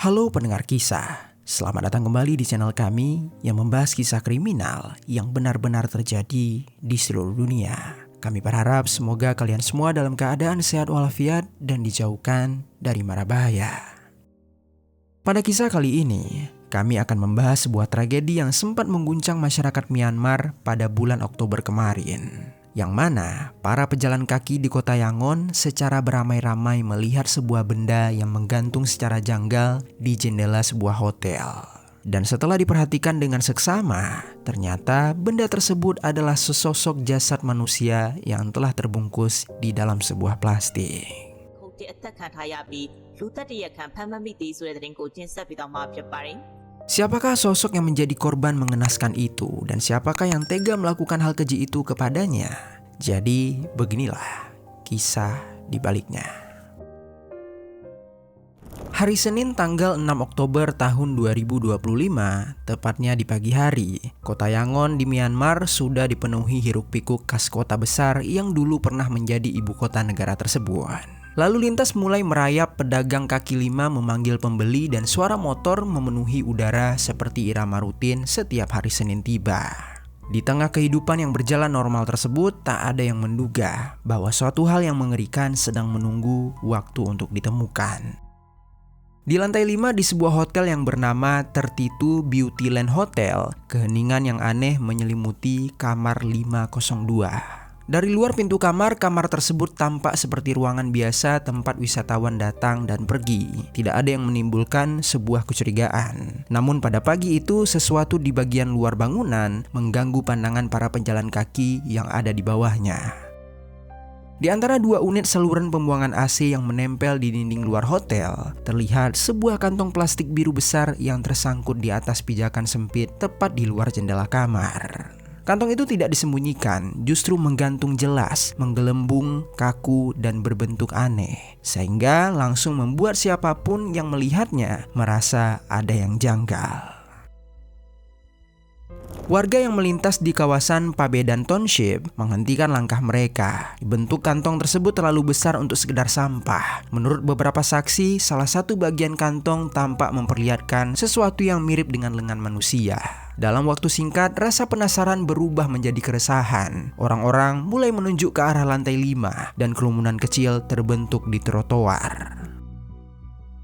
Halo pendengar kisah, selamat datang kembali di channel kami yang membahas kisah kriminal yang benar-benar terjadi di seluruh dunia. Kami berharap semoga kalian semua dalam keadaan sehat walafiat dan dijauhkan dari mara bahaya. Pada kisah kali ini, kami akan membahas sebuah tragedi yang sempat mengguncang masyarakat Myanmar pada bulan Oktober kemarin. Yang mana para pejalan kaki di kota Yangon secara beramai-ramai melihat sebuah benda yang menggantung secara janggal di jendela sebuah hotel. Dan setelah diperhatikan dengan seksama, ternyata benda tersebut adalah sesosok jasad manusia yang telah terbungkus di dalam sebuah plastik. Siapakah sosok yang menjadi korban mengenaskan itu dan siapakah yang tega melakukan hal keji itu kepadanya? Jadi beginilah kisah di baliknya. Hari Senin tanggal 6 Oktober tahun 2025, tepatnya di pagi hari, kota Yangon di Myanmar sudah dipenuhi hiruk-pikuk khas kota besar yang dulu pernah menjadi ibu kota negara tersebut. Lalu lintas mulai merayap, pedagang kaki lima memanggil pembeli dan suara motor memenuhi udara seperti irama rutin setiap hari Senin tiba. Di tengah kehidupan yang berjalan normal tersebut, tak ada yang menduga bahwa suatu hal yang mengerikan sedang menunggu waktu untuk ditemukan. Di lantai 5 di sebuah hotel yang bernama 32 Beautyland Hotel, keheningan yang aneh menyelimuti kamar 502. Dari luar pintu kamar tersebut tampak seperti ruangan biasa tempat wisatawan datang dan pergi. Tidak ada yang menimbulkan sebuah kecurigaan. Namun pada pagi itu sesuatu di bagian luar bangunan mengganggu pandangan para pejalan kaki yang ada di bawahnya. Di antara dua unit saluran pembuangan AC yang menempel di dinding luar hotel, terlihat sebuah kantong plastik biru besar yang tersangkut di atas pijakan sempit tepat di luar jendela kamar. Kantong itu tidak disembunyikan, justru menggantung jelas, menggelembung, kaku, dan berbentuk aneh. Sehingga langsung membuat siapapun yang melihatnya merasa ada yang janggal. Warga yang melintas di kawasan Pabedan Township menghentikan langkah mereka. Bentuk kantong tersebut terlalu besar untuk sekedar sampah. Menurut beberapa saksi, salah satu bagian kantong tampak memperlihatkan sesuatu yang mirip dengan lengan manusia. Dalam waktu singkat, rasa penasaran berubah menjadi keresahan. Orang-orang mulai menunjuk ke arah lantai 5 dan kerumunan kecil terbentuk di trotoar.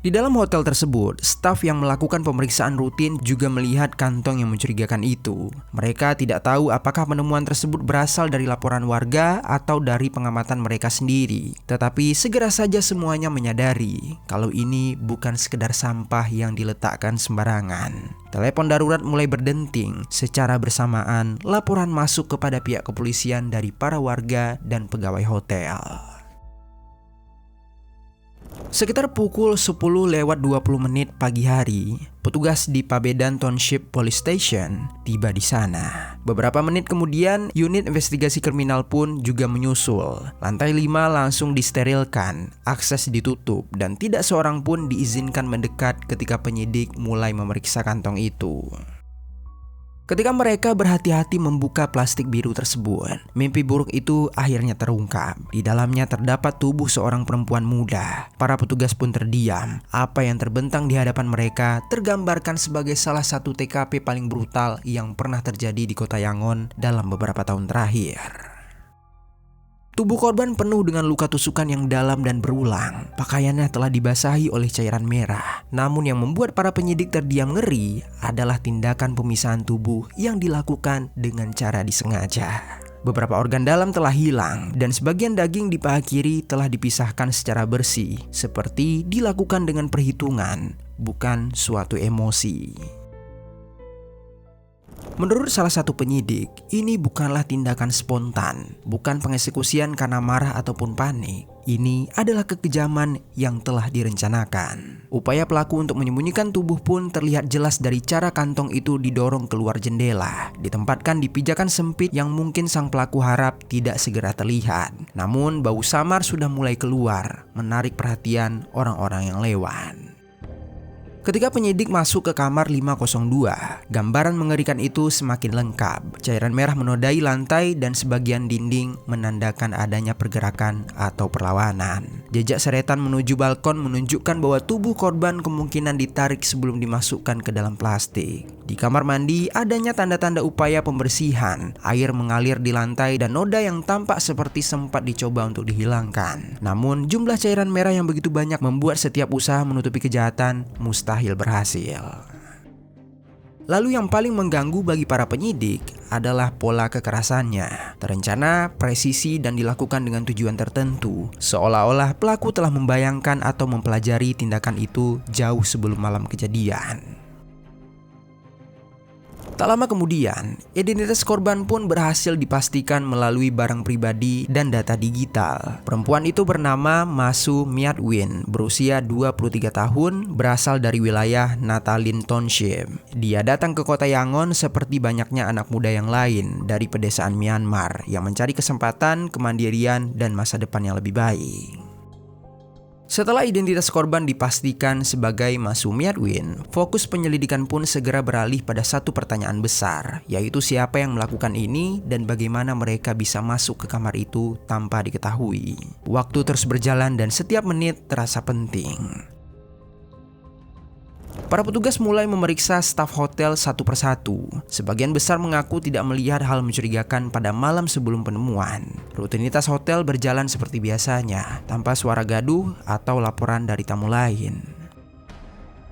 Di dalam hotel tersebut, staf yang melakukan pemeriksaan rutin juga melihat kantong yang mencurigakan itu. Mereka tidak tahu apakah penemuan tersebut berasal dari laporan warga atau dari pengamatan mereka sendiri. Tetapi segera saja semuanya menyadari kalau ini bukan sekedar sampah yang diletakkan sembarangan. Telepon darurat mulai berdenting. Secara bersamaan, laporan masuk kepada pihak kepolisian dari para warga dan pegawai hotel. Sekitar pukul 10:20 pagi hari, petugas di Pabedan Township Police Station tiba di sana. Beberapa menit kemudian, unit investigasi kriminal pun juga menyusul. Lantai 5 langsung disterilkan, akses ditutup, dan tidak seorang pun diizinkan mendekat ketika penyidik mulai memeriksa kantong itu. Ketika mereka berhati-hati membuka plastik biru tersebut, mimpi buruk itu akhirnya terungkap. Di dalamnya terdapat tubuh seorang perempuan muda. Para petugas pun terdiam. Apa yang terbentang di hadapan mereka tergambarkan sebagai salah satu TKP paling brutal yang pernah terjadi di kota Yangon dalam beberapa tahun terakhir. Tubuh korban penuh dengan luka tusukan yang dalam dan berulang. Pakaiannya telah dibasahi oleh cairan merah. Namun yang membuat para penyidik terdiam ngeri adalah tindakan pemisahan tubuh yang dilakukan dengan cara disengaja. Beberapa organ dalam telah hilang dan sebagian daging di paha kiri telah dipisahkan secara bersih, seperti dilakukan dengan perhitungan, bukan suatu emosi. Menurut salah satu penyidik, ini bukanlah tindakan spontan, bukan pengeksekusian karena marah ataupun panik. Ini adalah kekejaman yang telah direncanakan. Upaya pelaku untuk menyembunyikan tubuh pun terlihat jelas dari cara kantong itu didorong keluar jendela, ditempatkan di pijakan sempit yang mungkin sang pelaku harap tidak segera terlihat. Namun bau samar sudah mulai keluar, menarik perhatian orang-orang yang lewat. Ketika penyidik masuk ke kamar 502, gambaran mengerikan itu semakin lengkap. Cairan merah menodai lantai dan sebagian dinding menandakan adanya pergerakan atau perlawanan. Jejak seretan menuju balkon menunjukkan bahwa tubuh korban kemungkinan ditarik sebelum dimasukkan ke dalam plastik. Di kamar mandi adanya tanda-tanda upaya pembersihan, air mengalir di lantai dan noda yang tampak seperti sempat dicoba untuk dihilangkan. Namun jumlah cairan merah yang begitu banyak membuat setiap usaha menutupi kejahatan mustahil berhasil. Lalu yang paling mengganggu bagi para penyidik adalah pola kekerasannya. Terencana, presisi, dan dilakukan dengan tujuan tertentu. Seolah-olah pelaku telah membayangkan atau mempelajari tindakan itu jauh sebelum malam kejadian. Tak lama kemudian, identitas korban pun berhasil dipastikan melalui barang pribadi dan data digital. Perempuan itu bernama Masu Myat-win, berusia 23 tahun, berasal dari wilayah Natalin Township. Dia datang ke kota Yangon seperti banyaknya anak muda yang lain dari pedesaan Myanmar yang mencari kesempatan, kemandirian, dan masa depan yang lebih baik. Setelah identitas korban dipastikan sebagai Masu Myat-win, fokus penyelidikan pun segera beralih pada satu pertanyaan besar, yaitu siapa yang melakukan ini dan bagaimana mereka bisa masuk ke kamar itu tanpa diketahui. Waktu terus berjalan dan setiap menit terasa penting. Para petugas mulai memeriksa staf hotel satu persatu. Sebagian besar mengaku tidak melihat hal mencurigakan pada malam sebelum penemuan. Rutinitas hotel berjalan seperti biasanya, tanpa suara gaduh atau laporan dari tamu lain.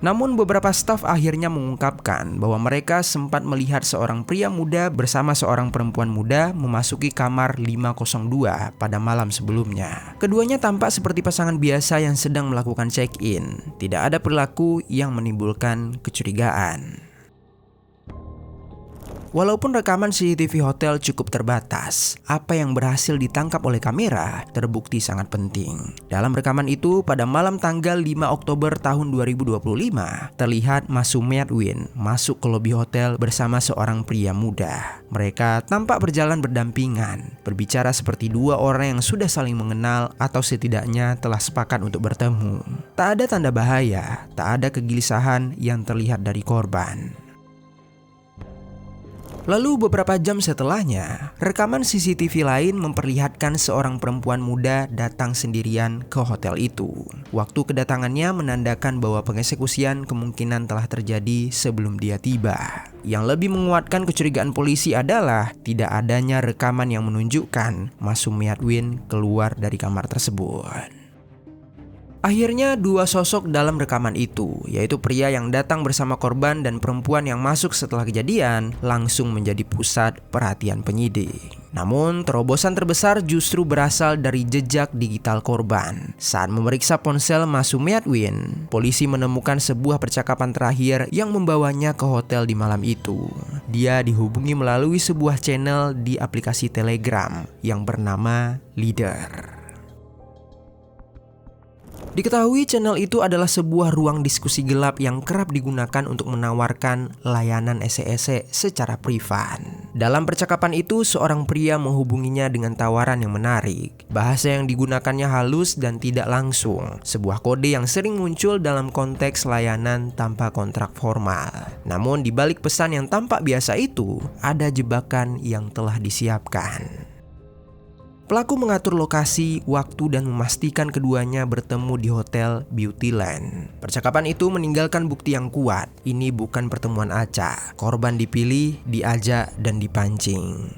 Namun beberapa staf akhirnya mengungkapkan bahwa mereka sempat melihat seorang pria muda bersama seorang perempuan muda memasuki kamar 502 pada malam sebelumnya. Keduanya tampak seperti pasangan biasa yang sedang melakukan check-in. Tidak ada perilaku yang menimbulkan kecurigaan. Walaupun rekaman CCTV hotel cukup terbatas, apa yang berhasil ditangkap oleh kamera terbukti sangat penting. Dalam rekaman itu, pada malam tanggal 5 Oktober tahun 2025, terlihat Masu Myat-win masuk ke lobi hotel bersama seorang pria muda. Mereka tampak berjalan berdampingan, berbicara seperti dua orang yang sudah saling mengenal atau setidaknya telah sepakat untuk bertemu. Tak ada tanda bahaya, tak ada kegelisahan yang terlihat dari korban. Lalu beberapa jam setelahnya, rekaman CCTV lain memperlihatkan seorang perempuan muda datang sendirian ke hotel itu. Waktu kedatangannya menandakan bahwa pengeksekusian kemungkinan telah terjadi sebelum dia tiba. Yang lebih menguatkan kecurigaan polisi adalah tidak adanya rekaman yang menunjukkan Masu Myat-win keluar dari kamar tersebut. Akhirnya dua sosok dalam rekaman itu, yaitu pria yang datang bersama korban dan perempuan yang masuk setelah kejadian, langsung menjadi pusat perhatian penyidik. Namun terobosan terbesar justru berasal dari jejak digital korban. Saat memeriksa ponsel Masu Myat-win, polisi menemukan sebuah percakapan terakhir yang membawanya ke hotel di malam itu. Dia dihubungi melalui sebuah channel di aplikasi Telegram yang bernama Leader. Diketahui channel itu adalah sebuah ruang diskusi gelap yang kerap digunakan untuk menawarkan layanan ese-ese secara privat. Dalam percakapan itu, seorang pria menghubunginya dengan tawaran yang menarik. Bahasa yang digunakannya halus dan tidak langsung, sebuah kode yang sering muncul dalam konteks layanan tanpa kontrak formal. Namun di balik pesan yang tampak biasa itu, ada jebakan yang telah disiapkan. Pelaku mengatur lokasi, waktu, dan memastikan keduanya bertemu di hotel Beautyland. Percakapan itu meninggalkan bukti yang kuat. Ini bukan pertemuan acak. Korban dipilih, diajak, dan dipancing.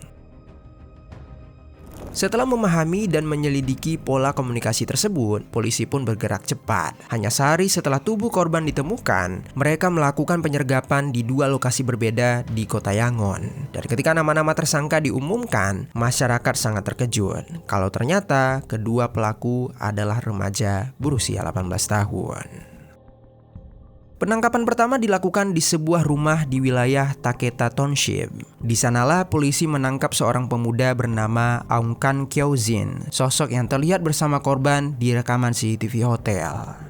Setelah memahami dan menyelidiki pola komunikasi tersebut, polisi pun bergerak cepat. Hanya sehari setelah tubuh korban ditemukan, mereka melakukan penyergapan di dua lokasi berbeda di kota Yangon. Dan ketika nama-nama tersangka diumumkan, masyarakat sangat terkejut kalau ternyata kedua pelaku adalah remaja berusia 18 tahun. Penangkapan pertama dilakukan di sebuah rumah di wilayah Taketa Township. Di sanalah polisi menangkap seorang pemuda bernama Aung Kan Kyaozin, sosok yang terlihat bersama korban di rekaman CCTV hotel.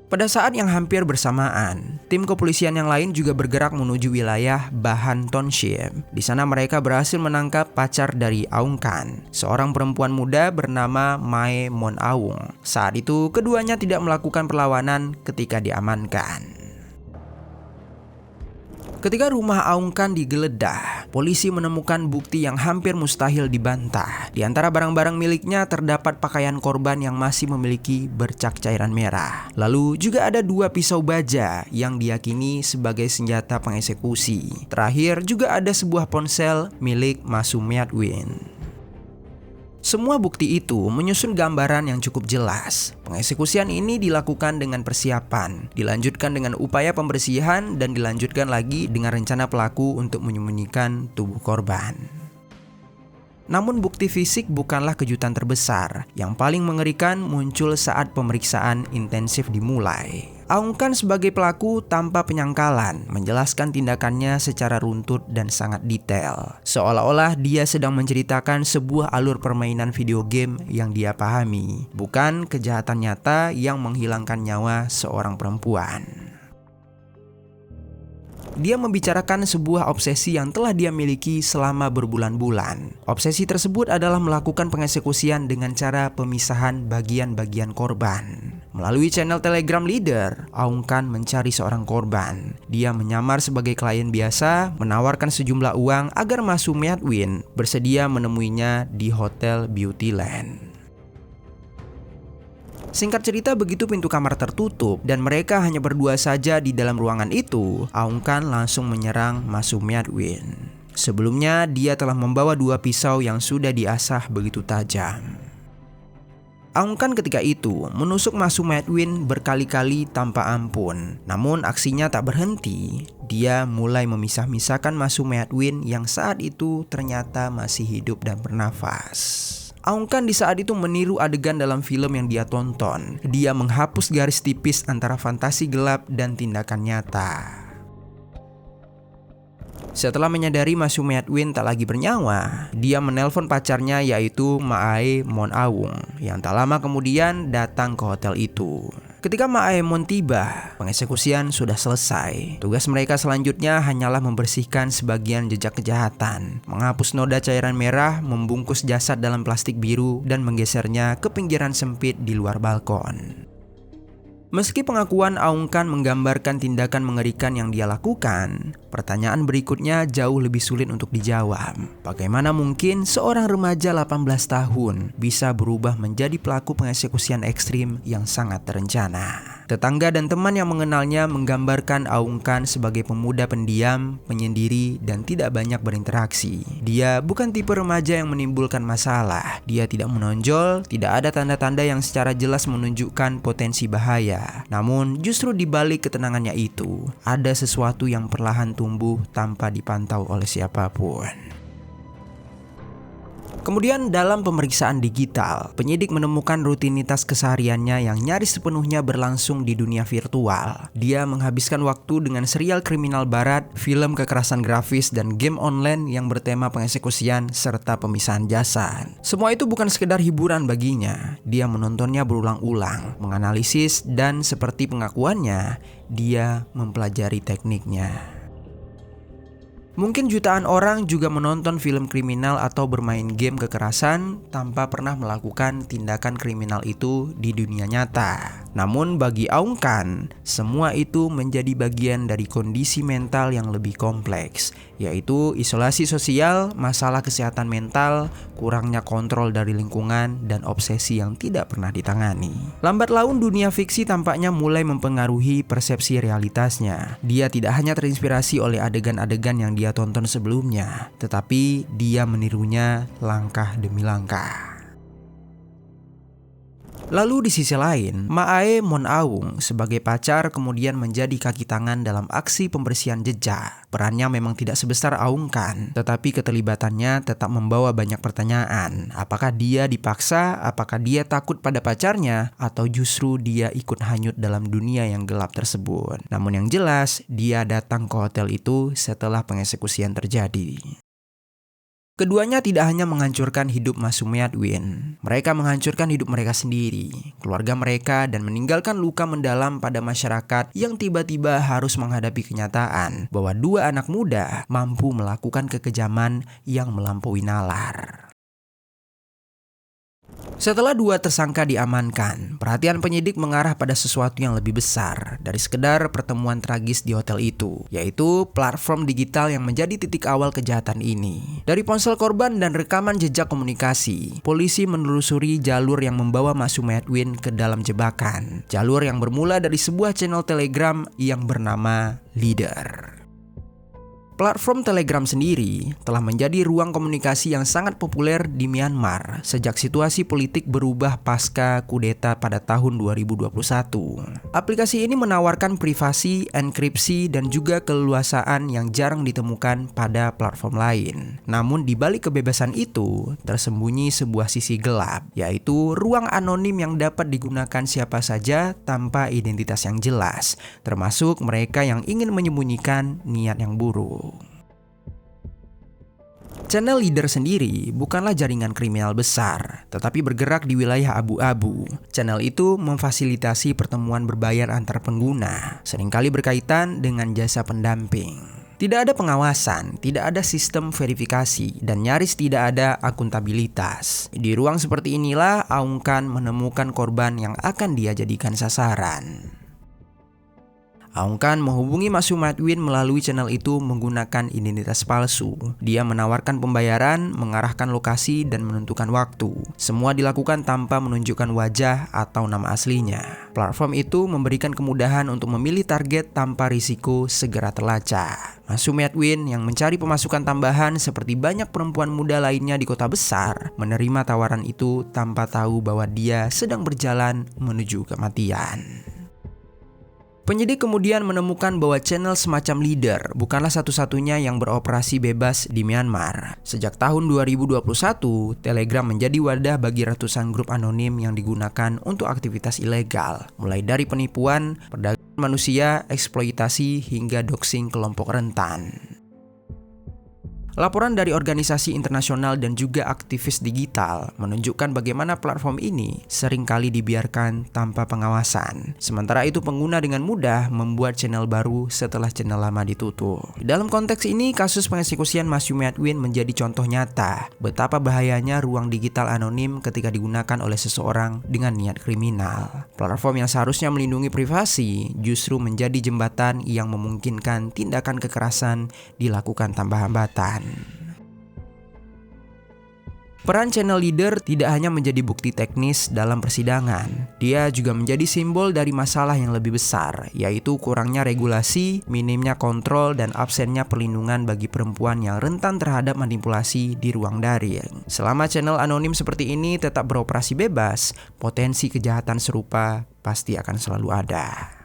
Pada saat yang hampir bersamaan, tim kepolisian yang lain juga bergerak menuju wilayah Bahan Township. Di sana mereka berhasil menangkap pacar dari Aung Kan, seorang perempuan muda bernama Mae Mon Aung. Saat itu, keduanya tidak melakukan perlawanan ketika diamankan. Ketika rumah Aung Khan digeledah, polisi menemukan bukti yang hampir mustahil dibantah. Di antara barang-barang miliknya terdapat pakaian korban yang masih memiliki bercak cairan merah. Lalu juga ada 2 pisau baja yang diyakini sebagai senjata pengeksekusi. Terakhir juga ada sebuah ponsel milik Ma Sumyat-win. Semua bukti itu menyusun gambaran yang cukup jelas. Pengeksekusian ini dilakukan dengan persiapan, dilanjutkan dengan upaya pembersihan, dan dilanjutkan lagi dengan rencana pelaku untuk menyembunyikan tubuh korban. Namun bukti fisik bukanlah kejutan terbesar. Yang paling mengerikan muncul saat pemeriksaan intensif dimulai. Aung Khan sebagai pelaku tanpa penyangkalan menjelaskan tindakannya secara runtut dan sangat detail. Seolah-olah dia sedang menceritakan sebuah alur permainan video game yang dia pahami, bukan kejahatan nyata yang menghilangkan nyawa seorang perempuan. Dia membicarakan sebuah obsesi yang telah dia miliki selama berbulan-bulan. Obsesi tersebut adalah melakukan pengeksekusian dengan cara pemisahan bagian-bagian korban. Melalui channel Telegram Leader, Aung Khan mencari seorang korban. Dia menyamar sebagai klien biasa, menawarkan sejumlah uang agar Ma Sumyat-win bersedia menemuinya di Hotel Beautyland. Singkat cerita, begitu pintu kamar tertutup dan mereka hanya berdua saja di dalam ruangan itu, Aung Khan langsung menyerang Ma Sumyat-win. Sebelumnya, dia telah membawa 2 pisau yang sudah diasah begitu tajam. Aung Khan ketika itu menusuk Ma Sumyat-win berkali-kali tanpa ampun. Namun aksinya tak berhenti. Dia mulai memisah-misahkan Ma Sumyat-win yang saat itu ternyata masih hidup dan bernafas. Aung Khan di saat itu meniru adegan dalam film yang dia tonton. Dia menghapus garis tipis antara fantasi gelap dan tindakan nyata. Setelah menyadari Ma Sumyat-win tak lagi bernyawa, dia menelpon pacarnya yaitu Ma Ae Mon Aung yang tak lama kemudian datang ke hotel itu. Ketika Ma Ae Mon tiba, pengeksekusian sudah selesai. Tugas mereka selanjutnya hanyalah membersihkan sebagian jejak kejahatan, menghapus noda cairan merah, membungkus jasad dalam plastik biru, dan menggesernya ke pinggiran sempit di luar balkon. Meski pengakuan Aung Khan menggambarkan tindakan mengerikan yang dia lakukan, pertanyaan berikutnya jauh lebih sulit untuk dijawab. Bagaimana mungkin seorang remaja 18 tahun bisa berubah menjadi pelaku pengeksekusian ekstrim yang sangat terencana? Tetangga dan teman yang mengenalnya menggambarkan Aung Khan sebagai pemuda pendiam, penyendiri, dan tidak banyak berinteraksi. Dia bukan tipe remaja yang menimbulkan masalah. Dia tidak menonjol, tidak ada tanda-tanda yang secara jelas menunjukkan potensi bahaya. Namun justru di balik ketenangannya itu, ada sesuatu yang perlahan tumbuh tanpa dipantau oleh siapapun. Kemudian dalam pemeriksaan digital, penyidik menemukan rutinitas kesehariannya yang nyaris sepenuhnya berlangsung di dunia virtual. Dia menghabiskan waktu dengan serial kriminal barat, film kekerasan grafis, dan game online yang bertema pengeksekusian serta pemisahan jasad. Semua itu bukan sekedar hiburan baginya. Dia menontonnya berulang-ulang, menganalisis, dan seperti pengakuannya, dia mempelajari tekniknya. Mungkin jutaan orang juga menonton film kriminal atau bermain game kekerasan tanpa pernah melakukan tindakan kriminal itu di dunia nyata. Namun bagi Aung Khan, semua itu menjadi bagian dari kondisi mental yang lebih kompleks, yaitu isolasi sosial, masalah kesehatan mental, kurangnya kontrol dari lingkungan, dan obsesi yang tidak pernah ditangani. Lambat laun dunia fiksi tampaknya mulai mempengaruhi persepsi realitasnya. Dia tidak hanya terinspirasi oleh adegan-adegan yang dia tonton sebelumnya, tetapi dia menirunya langkah demi langkah. Lalu di sisi lain, Ma Ae Mon Aung sebagai pacar kemudian menjadi kaki tangan dalam aksi pembersihan jejak. Perannya memang tidak sebesar Aung Khan, tetapi keterlibatannya tetap membawa banyak pertanyaan. Apakah dia dipaksa? Apakah dia takut pada pacarnya? Atau justru dia ikut hanyut dalam dunia yang gelap tersebut? Namun yang jelas, dia datang ke hotel itu setelah pengeksekusian terjadi. Keduanya tidak hanya menghancurkan hidup Ma Sumyat-win, mereka menghancurkan hidup mereka sendiri, keluarga mereka, dan meninggalkan luka mendalam pada masyarakat yang tiba-tiba harus menghadapi kenyataan bahwa 2 anak muda mampu melakukan kekejaman yang melampaui nalar. Setelah 2 tersangka diamankan, perhatian penyidik mengarah pada sesuatu yang lebih besar dari sekedar pertemuan tragis di hotel itu, yaitu platform digital yang menjadi titik awal kejahatan ini. Dari ponsel korban dan rekaman jejak komunikasi, polisi menelusuri jalur yang membawa Maksum Edwin ke dalam jebakan. Jalur yang bermula dari sebuah channel Telegram yang bernama Leader. Platform Telegram sendiri telah menjadi ruang komunikasi yang sangat populer di Myanmar sejak situasi politik berubah pasca kudeta pada tahun 2021. Aplikasi ini menawarkan privasi, enkripsi, dan juga keleluasaan yang jarang ditemukan pada platform lain. Namun di balik kebebasan itu, tersembunyi sebuah sisi gelap, yaitu ruang anonim yang dapat digunakan siapa saja tanpa identitas yang jelas, termasuk mereka yang ingin menyembunyikan niat yang buruk. Channel Leader sendiri bukanlah jaringan kriminal besar, tetapi bergerak di wilayah abu-abu. Channel itu memfasilitasi pertemuan berbayar antar pengguna, seringkali berkaitan dengan jasa pendamping. Tidak ada pengawasan, tidak ada sistem verifikasi, dan nyaris tidak ada akuntabilitas. Di ruang seperti inilah Aung Khan menemukan korban yang akan dia jadikan sasaran. Aung Khan menghubungi Maksum Edwin melalui channel itu menggunakan identitas palsu. Dia menawarkan pembayaran, mengarahkan lokasi, dan menentukan waktu. Semua dilakukan tanpa menunjukkan wajah atau nama aslinya. Platform itu memberikan kemudahan untuk memilih target tanpa risiko segera terlacak. Maksum Edwin yang mencari pemasukan tambahan seperti banyak perempuan muda lainnya di kota besar, menerima tawaran itu tanpa tahu bahwa dia sedang berjalan menuju kematian. Penyidik kemudian menemukan bahwa channel semacam Leader bukanlah satu-satunya yang beroperasi bebas di Myanmar. Sejak tahun 2021, Telegram menjadi wadah bagi ratusan grup anonim yang digunakan untuk aktivitas ilegal, mulai dari penipuan, perdagangan manusia, eksploitasi, hingga doxing kelompok rentan. Laporan dari organisasi internasional dan juga aktivis digital menunjukkan bagaimana platform ini seringkali dibiarkan tanpa pengawasan. Sementara itu pengguna dengan mudah membuat channel baru setelah channel lama ditutup. Dalam konteks ini, kasus pengeksekusian Maksum Edwin menjadi contoh nyata betapa bahayanya ruang digital anonim ketika digunakan oleh seseorang dengan niat kriminal. Platform yang seharusnya melindungi privasi justru menjadi jembatan yang memungkinkan tindakan kekerasan dilakukan tanpa hambatan. Peran channel Leader tidak hanya menjadi bukti teknis dalam persidangan, dia juga menjadi simbol dari masalah yang lebih besar, yaitu kurangnya regulasi, minimnya kontrol, dan absennya perlindungan bagi perempuan yang rentan terhadap manipulasi di ruang daring. Selama channel anonim seperti ini tetap beroperasi bebas, potensi kejahatan serupa pasti akan selalu ada.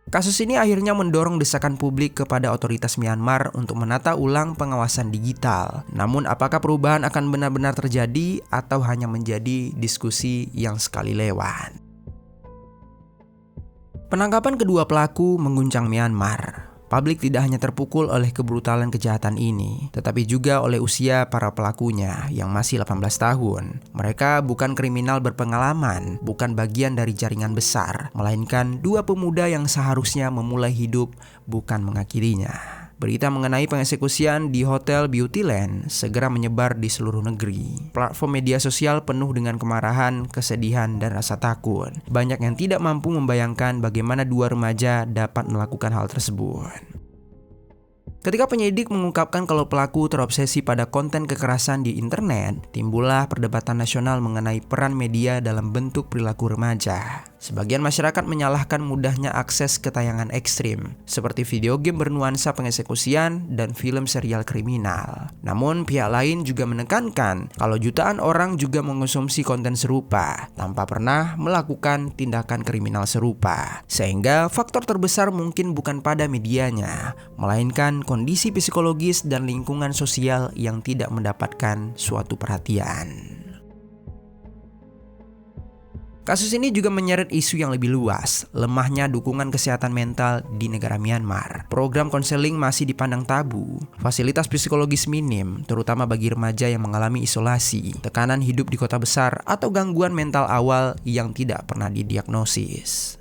Kasus ini akhirnya mendorong desakan publik kepada otoritas Myanmar untuk menata ulang pengawasan digital. Namun apakah perubahan akan benar-benar terjadi atau hanya menjadi diskusi yang sekali lewat? Penangkapan kedua pelaku mengguncang Myanmar. Publik tidak hanya terpukul oleh kebrutalan kejahatan ini, tetapi juga oleh usia para pelakunya yang masih 18 tahun. Mereka bukan kriminal berpengalaman, bukan bagian dari jaringan besar, melainkan dua pemuda yang seharusnya memulai hidup, bukan mengakhirinya. Berita mengenai pengeksekusian di Hotel Beautyland segera menyebar di seluruh negeri. Platform media sosial penuh dengan kemarahan, kesedihan, dan rasa takut. Banyak yang tidak mampu membayangkan bagaimana dua remaja dapat melakukan hal tersebut. Ketika penyidik mengungkapkan kalau pelaku terobsesi pada konten kekerasan di internet, timbullah perdebatan nasional mengenai peran media dalam bentuk perilaku remaja. Sebagian masyarakat menyalahkan mudahnya akses ke tayangan ekstrim, seperti video game bernuansa pengeksekusian dan film serial kriminal. Namun pihak lain juga menekankan kalau jutaan orang juga mengonsumsi konten serupa, tanpa pernah melakukan tindakan kriminal serupa. Sehingga faktor terbesar mungkin bukan pada medianya, melainkan kondisi psikologis dan lingkungan sosial yang tidak mendapatkan suatu perhatian. Kasus ini juga menyeret isu yang lebih luas, lemahnya dukungan kesehatan mental di negara Myanmar. Program konseling masih dipandang tabu, fasilitas psikologis minim, terutama bagi remaja yang mengalami isolasi, tekanan hidup di kota besar, atau gangguan mental awal yang tidak pernah didiagnosis.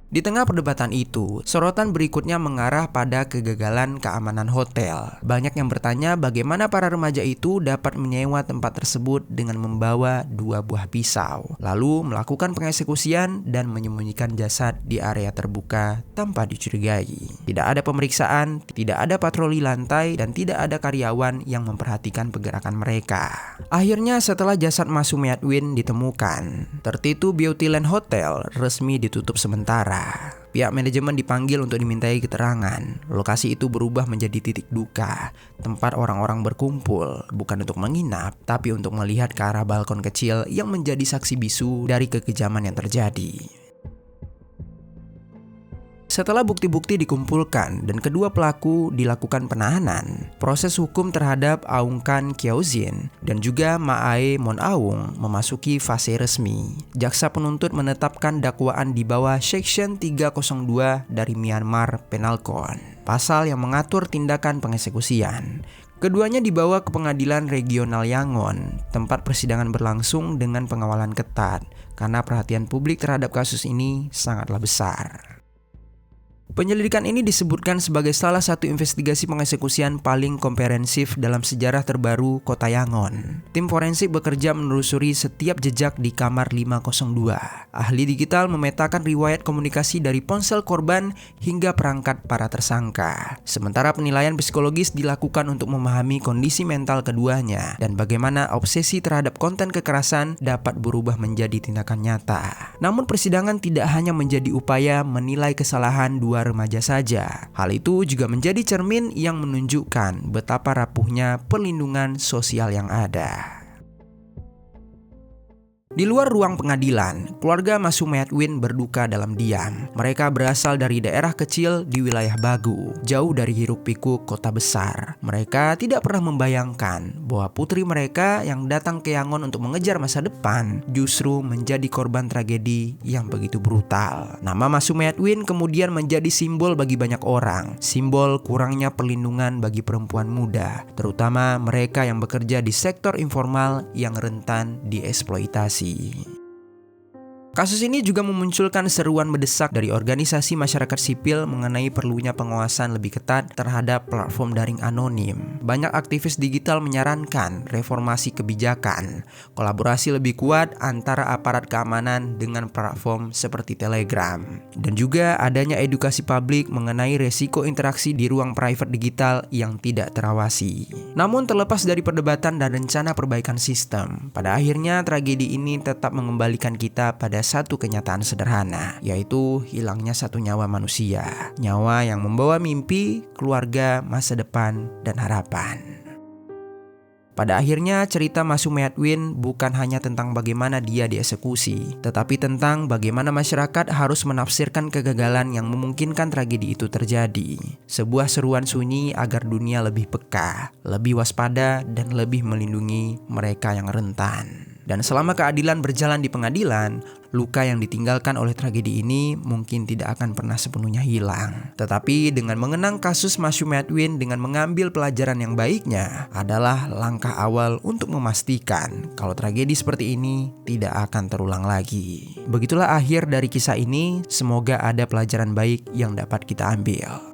Di tengah perdebatan itu, sorotan berikutnya mengarah pada kegagalan keamanan hotel. Banyak yang bertanya bagaimana para remaja itu dapat menyewa tempat tersebut dengan membawa 2 buah pisau, lalu melakukan pengeksekusian dan menyembunyikan jasad di area terbuka tanpa dicurigai. Tidak ada pemeriksaan, tidak ada patroli lantai, dan tidak ada karyawan yang memperhatikan pergerakan mereka. Akhirnya setelah jasad Ma Sumiatwin ditemukan, 32 Beautyland Hotel resmi ditutup sementara. Pihak manajemen dipanggil untuk dimintai keterangan. Lokasi itu berubah menjadi titik duka, tempat orang-orang berkumpul, bukan untuk menginap, tapi untuk melihat ke arah balkon kecil yang menjadi saksi bisu dari kekejaman yang terjadi. Setelah bukti-bukti dikumpulkan dan kedua pelaku dilakukan penahanan, proses hukum terhadap Aung Khan Kyaozin dan juga Ma Ae Mon Aung memasuki fase resmi. Jaksa penuntut menetapkan dakwaan di bawah Section 302 dari Myanmar Penal Code, pasal yang mengatur tindakan pengeksekusian. Keduanya dibawa ke pengadilan regional Yangon, tempat persidangan berlangsung dengan pengawalan ketat karena perhatian publik terhadap kasus ini sangatlah besar. Penyelidikan ini disebutkan sebagai salah satu investigasi pengeksekusian paling komprehensif dalam sejarah terbaru Kota Yangon. Tim forensik bekerja menelusuri setiap jejak di kamar 502. Ahli digital memetakan riwayat komunikasi dari ponsel korban hingga perangkat para tersangka. Sementara penilaian psikologis dilakukan untuk memahami kondisi mental keduanya dan bagaimana obsesi terhadap konten kekerasan dapat berubah menjadi tindakan nyata. Namun persidangan tidak hanya menjadi upaya menilai kesalahan dua remaja saja. Hal itu juga menjadi cermin yang menunjukkan betapa rapuhnya perlindungan sosial yang ada. Di luar ruang pengadilan, keluarga Ma Sumiatwin berduka dalam diam. Mereka berasal dari daerah kecil di wilayah Bagu, jauh dari hiruk-pikuk kota besar. Mereka tidak pernah membayangkan bahwa putri mereka yang datang ke Yangon untuk mengejar masa depan justru menjadi korban tragedi yang begitu brutal. Nama Ma Sumiatwin kemudian menjadi simbol bagi banyak orang, simbol kurangnya perlindungan bagi perempuan muda, terutama mereka yang bekerja di sektor informal yang rentan dieksploitasi. Kasus ini juga memunculkan seruan mendesak dari organisasi masyarakat sipil mengenai perlunya pengawasan lebih ketat terhadap platform daring anonim. Banyak aktivis digital menyarankan reformasi kebijakan, kolaborasi lebih kuat antara aparat keamanan dengan platform seperti Telegram, dan juga adanya edukasi publik mengenai resiko interaksi di ruang private digital yang tidak terawasi. Namun terlepas dari perdebatan dan rencana perbaikan sistem, pada akhirnya tragedi ini tetap mengembalikan kita pada satu kenyataan sederhana, yaitu hilangnya satu nyawa manusia, nyawa yang membawa mimpi, keluarga, masa depan, dan harapan. Pada akhirnya cerita Ma Sumiatwin bukan hanya tentang bagaimana dia dieksekusi, tetapi tentang bagaimana masyarakat harus menafsirkan kegagalan yang memungkinkan tragedi itu terjadi. Sebuah seruan sunyi agar dunia lebih peka, lebih waspada, dan lebih melindungi mereka yang rentan. Dan selama keadilan berjalan di pengadilan, luka yang ditinggalkan oleh tragedi ini mungkin tidak akan pernah sepenuhnya hilang. Tetapi dengan mengenang kasus Ma Sumiatwin dengan mengambil pelajaran yang baiknya adalah langkah awal untuk memastikan kalau tragedi seperti ini tidak akan terulang lagi. Begitulah akhir dari kisah ini, semoga ada pelajaran baik yang dapat kita ambil.